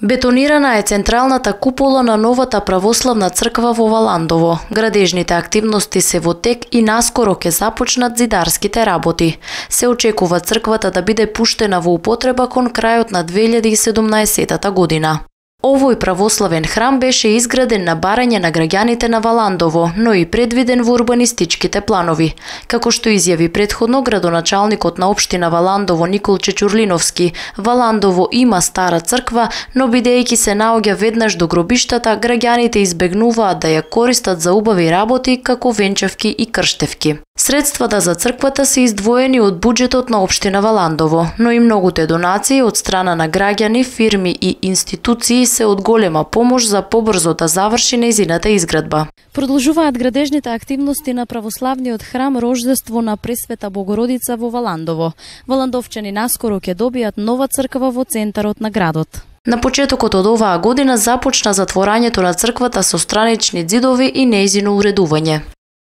Бетонирана е централната купола на новата православна црква во Валандово. Градежните активности се во тек и наскоро ќе започнат зидарските работи. Се очекува црквата да биде пуштена во употреба кон крајот на 2017 година. Овој православен храм беше изграден на барање на граѓаните на Валандово, но и предвиден во урбанистичките планови. Како што изјави претходно градоначалникот на општина Валандово Никол Чечурлиновски, Валандово има стара црква, но бидејќи се наоѓа веднаш до гробиштата, граѓаните избегнуваат да ја користат за убави работи како венчавки и крштевки. Средствата за црквата се издвоени од буџетот на општина Валандово, но и многуте донации од страна на граѓани, фирми и институции се од голема помош за побрзо да заврши нејзината изградба. Продолжуваат градежните активности на православниот храм Рождество на Пресвета Богородица во Валандово. Валандовчани наскоро ќе добијат нова црква во центарот на градот. На почетокот од оваа година започна затворањето на црквата со странични ѕидови и нејзино уредување.